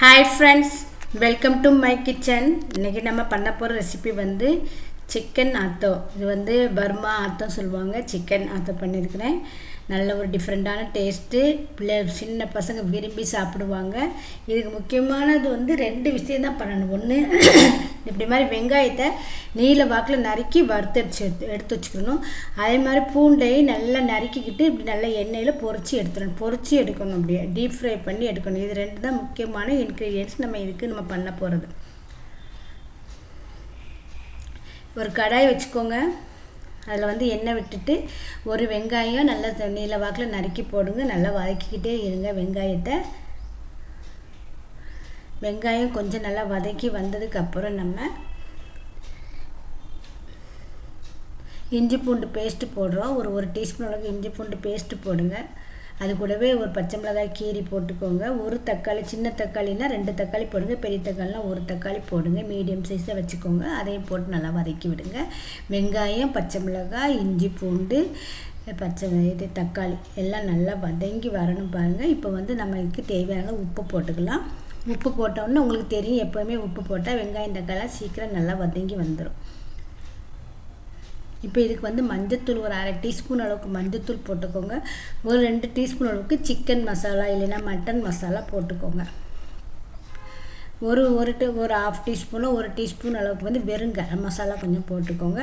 Hi friends, welcome to my kitchen. இன்றைக்கி நம்ம பண்ண போகிற ரெசிபி வந்து சிக்கன் ஆத்தோ. இது வந்து பர்மா ஆத்தோ சொல்லுவாங்க. சிக்கன் ஆத்தோ பண்ணியிருக்கிறேன். நல்ல ஒரு டிஃப்ரெண்ட்டான டேஸ்ட்டு. சின்ன பசங்க விரும்பி சாப்பிடுவாங்க. இதுக்கு முக்கியமானது வந்து 2 விஷயந்தான் பண்ணணும். ஒன்று, இப்படி மாதிரி வெங்காயத்தை நீல வாக்கில் நறுக்கி எடுத்து வச்சுக்கணும். அதே மாதிரி பூண்டை நல்லா நறுக்கிக்கிட்டு இப்படி நல்லா எண்ணெயில் பொரிச்சு எடுக்கணும். அப்படியே டீப் ஃப்ரை பண்ணி எடுக்கணும். இது 2 தான் முக்கியமான இன்க்ரீடியன்ட்ஸ் நம்ம பண்ண போகிறது. ஒரு கடாய் வச்சுக்கோங்க. அதில் வந்து எண்ணெய் விட்டுட்டு ஒரு வெங்காயம் நல்லா நீல வாக்கில் நறுக்கி போடுங்க. நல்லா வதக்கிக்கிட்டே இருங்க. வெங்காயம் கொஞ்சம் நல்லா வதக்கி வந்ததுக்கப்புறம் நம்ம இஞ்சி பூண்டு பேஸ்ட்டு போடுறோம். ஒரு டீஸ்பூன் அளவுக்கு இஞ்சி பூண்டு பேஸ்ட்டு போடுங்க. அது கூடவே ஒரு பச்சை மிளகாய் கீரி போட்டுக்கோங்க. ஒரு தக்காளி, சின்ன தக்காளினா 2 தக்காளி போடுங்க. பெரிய தக்காளினா 1 தக்காளி போடுங்க. மீடியம் சைஸை வச்சுக்கோங்க. அதையும் போட்டு நல்லா வதக்கி விடுங்க. வெங்காயம், பச்சை மிளகாய், இஞ்சி பூண்டு, தக்காளி எல்லாம் நல்லா வதங்கி வரணும் பாருங்கள். இப்போ வந்து நமக்கு தேவையான உப்பு போட்டுக்கலாம். உப்பு போட்டோன்னே உங்களுக்கு தெரியும், எப்போவுமே உப்பு போட்டால் வெங்காயம் தக்காளிலாம் சீக்கிரம் நல்லா வதங்கி வந்துடும். இப்போ இதுக்கு வந்து மஞ்சத்தூள் ஒரு 1/2 டீஸ்பூன் அளவுக்கு மஞ்சத்தூள் போட்டுக்கோங்க. ஒரு 2 டீஸ்பூன் அளவுக்கு சிக்கன் மசாலா இல்லைன்னா மட்டன் மசாலா போட்டுக்கோங்க. ஒரு 1/2 டீஸ்பூனோ 1 டீஸ்பூன் அளவுக்கு வந்து வெறும் கரம் மசாலா கொஞ்சம் போட்டுக்கோங்க.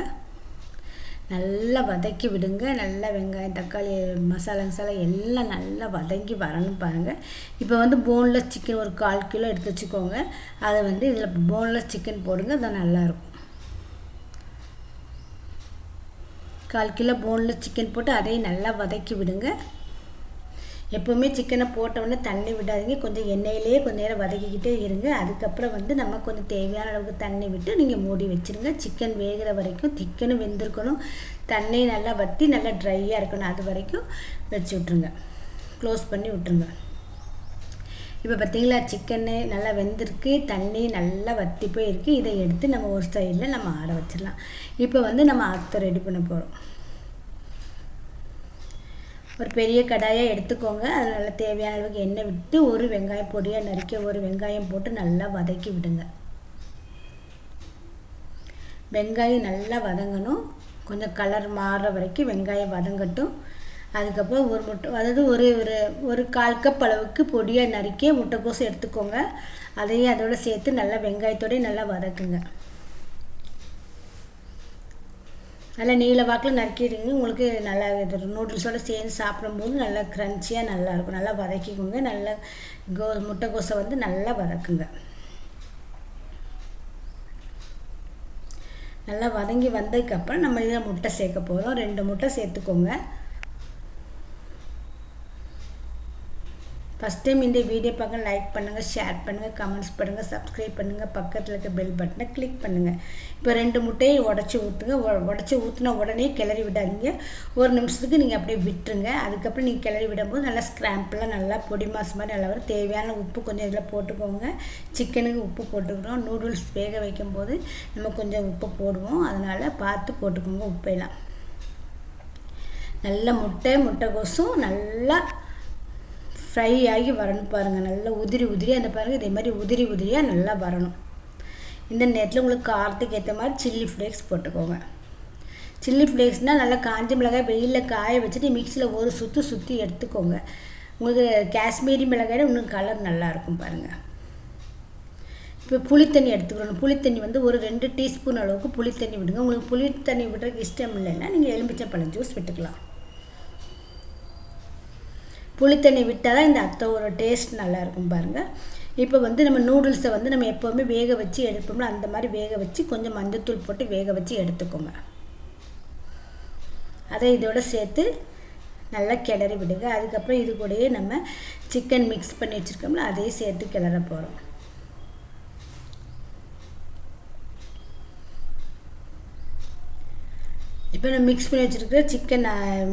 நல்லா வதக்கி விடுங்க. நல்லா வெங்காயம் தக்காளி மசாலா எல்லாம் நல்லா வதங்கி வரணும் பாருங்கள். இப்போ வந்து போன்லெஸ் சிக்கன் ஒரு 1/4 கிலோ எடுத்து வச்சுக்கோங்க. அதை வந்து இதில் போன்லெஸ் சிக்கன் போடுங்க. அது நல்லாயிருக்கும். 1/4 கிலோ போன்லெஸ் சிக்கன் போட்டு அதையும் நல்லா வதக்கி விடுங்க. எப்போவுமே சிக்கனை போட்டவுடனே தண்ணி விடாதீங்க. கொஞ்சம் எண்ணெயிலேயே கொஞ்சம் நேரம் வதக்கிக்கிட்டே இருங்க. அதுக்கப்புறம் வந்து நம்ம கொஞ்சம் தேவையான அளவுக்கு தண்ணி விட்டு நீங்கள் மூடி வச்சுருங்க. சிக்கன் வேகிற வரைக்கும் சிக்கனும் வெந்திருக்கணும். தண்ணி நல்லா வற்றி நல்லா ட்ரையாக இருக்கணும். அது வரைக்கும் வச்சு விட்ருங்க. க்ளோஸ் பண்ணி விட்ருங்க. இப்போ பார்த்திங்களா, சிக்கனு நல்லா வெந்திருக்கு. தண்ணி நல்லா வற்றி போயிருக்கு. இதை எடுத்து நம்ம ஒரு சைடில் நம்ம ஆற வச்சிடலாம். இப்போ வந்து நம்ம ஆத்தோ ரெடி பண்ண போகிறோம். ஒரு பெரிய கடாயாக எடுத்துக்கோங்க. அதில் நல்லா தேவையான அளவுக்கு எண்ணெய் விட்டு ஒரு வெங்காயம் பொடியாக நறுக்க ஒரு வெங்காயம் போட்டு நல்லா வதக்கி விடுங்க. வெங்காயம் நல்லா வதங்கணும். கொஞ்சம் கலர் மாறுற வரைக்கும் வெங்காயம் வதங்கட்டும். அதுக்கப்புறம் ஒரு முட்டை, அதாவது ஒரு 1/4 கப் அளவுக்கு பொடியாக நறுக்கிய முட்டைக்கோசு எடுத்துக்கோங்க. அதையும் அதோடு சேர்த்து நல்லா வெங்காயத்தோடய நல்லா வதக்குங்க. நல்லா நீல வாக்கில் நறுக்கிடுங்க. உங்களுக்கு நல்லா நூடுல்ஸோடு சேர்ந்து சாப்பிடும்போது நல்லா க்ரன்ச்சியாக நல்லாயிருக்கும். நல்லா வதக்கிக்கோங்க. நல்லா முட்டைக்கோசை வந்து நல்லா வதக்குங்க. நல்லா வதங்கி வந்ததுக்கப்புறம் நம்ம இதில் முட்டை சேர்க்க போகிறோம். 2 முட்டை சேர்த்துக்கோங்க. ஃபஸ்ட் டைம் இந்த வீடியோ பார்க்க லைக் பண்ணுங்கள், ஷேர் பண்ணுங்கள், கமெண்ட்ஸ் பண்ணுங்கள், சப்ஸ்கிரைப் பண்ணுங்கள், பக்கத்தில் இருக்க பெல் பட்டனை கிளிக் பண்ணுங்கள். இப்போ 2 முட்டையை உடச்சி ஊற்றுங்க. உடச்சி ஊற்றின உடனே கிளறி விடாதீங்க. ஒரு நிமிஷத்துக்கு நீங்கள் அப்படியே விட்டுருங்க. அதுக்கப்புறம் நீங்கள் கிளறி விடும்போது நல்லா ஸ்க்ராம்பெலாம் நல்லா பொடி மாஸ் மாதிரி நல்லா வரும். தேவையான உப்பு கொஞ்சம் இதில் போட்டுக்கோங்க. சிக்கனுக்கு உப்பு போட்டுக்கிறோம். நூடுல்ஸ் வேக வைக்கும்போது நம்ம கொஞ்சம் உப்பு போடுவோம். அதனால் பார்த்து போட்டுக்கோங்க உப்பெல்லாம். நல்ல முட்டைக்கோசும் நல்லா ஃப்ரை ஆகி வரணும் பாருங்கள். நல்லா உதிரி அந்த பாருங்கள், இதே மாதிரி உதிரியாக நல்லா வரணும். இந்த நேரத்தில் உங்களுக்கு காரத்துக்கு ஏற்ற மாதிரி சில்லி ஃப்ளேக்ஸ் போட்டுக்கோங்க. சில்லி ஃப்ளேக்ஸ்னால் நல்லா காஞ்ச மிளகாய் வெயிலில் காய வச்சுட்டு மிக்சியில் ஒரு சுற்றி எடுத்துக்கோங்க. உங்களுக்கு காஷ்மீரி மிளகாய் இன்னும் கலர் நல்லாயிருக்கும் பாருங்கள். இப்போ புளித்தண்ணி எடுத்துக்கணும். புளித்தண்ணி வந்து ஒரு 2 டீஸ்பூன் அளவுக்கு புளித்தண்ணி விடுங்க. உங்களுக்கு புளித்தண்ணி விடுறதுக்கு இஷ்டம் இல்லைன்னா நீங்கள் எலுமிச்சம்பழம் ஜூஸ் விட்டுக்கலாம். புளித்தண்ணி விட்டால் தான் இந்த அத்தோட டேஸ்ட் நல்லாயிருக்கும் பாருங்கள். இப்போ வந்து நம்ம நூடுல்ஸை வந்து நம்ம எப்போவுமே வேக வச்சு எடுப்போம்ல, அந்த மாதிரி வேக வச்சு கொஞ்சம் மஞ்சத்தூள் போட்டு வேக வச்சு எடுத்துக்கோங்க. அதை இதோட சேர்த்து நல்லா கிளறி விடுங்க. அதுக்கப்புறம் இது கூடயே நம்ம சிக்கன் மிக்ஸ் பண்ணி வச்சுருக்கோம்ல, அதையும் சேர்த்து கிளற போகிறோம். இப்போ நம்ம மிக்ஸ் பண்ணி வச்சுருக்கிற சிக்கன்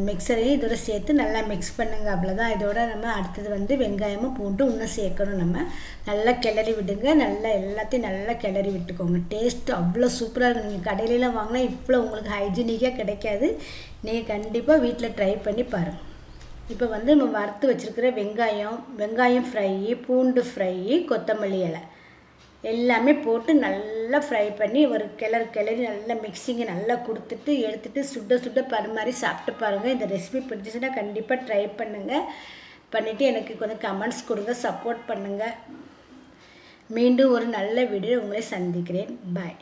மிக்சரையும் இதோட சேர்த்து நல்லா மிக்ஸ் பண்ணுங்கள். அவ்வளோதான். இதோட நம்ம அடுத்தது வந்து வெங்காயமும் பூண்டு இன்னும் சேர்க்கணும். நம்ம நல்லா கிளறி விடுங்க. நல்லா எல்லாத்தையும் நல்லா கிளறி விட்டுக்கோங்க. டேஸ்ட்டு அவ்வளோ சூப்பராக இருக்கும். நீங்கள் கடையிலலாம் வாங்கினா இவ்வளோ உங்களுக்கு ஹைஜீனிக்காக கிடைக்காது. நீங்கள் கண்டிப்பாக வீட்டில் ட்ரை பண்ணி பாருங்கள். இப்போ வந்து நம்ம வறுத்து வச்சுருக்கிற வெங்காயம் ஃப்ரை, பூண்டு ஃப்ரை, கொத்தமல்லி இலை எல்லாமே போட்டு நல்லா ஃப்ரை பண்ணி ஒரு கிளறி நல்லா மிக்சிங்கை நல்லா கொடுத்துட்டு எடுத்துகிட்டு சுட சுட பரிமாறி சாப்பிட்டு பாருங்கள். இந்த ரெசிபி பிடிச்சிச்சுன்னா கண்டிப்பாக ட்ரை பண்ணுங்கள். பண்ணிவிட்டு எனக்கு கொஞ்சம் கமெண்ட்ஸ் கொடுங்க, சப்போர்ட் பண்ணுங்கள். மீண்டும் ஒரு நல்ல வீடியோ உங்களை சந்திக்கிறேன். பாய்.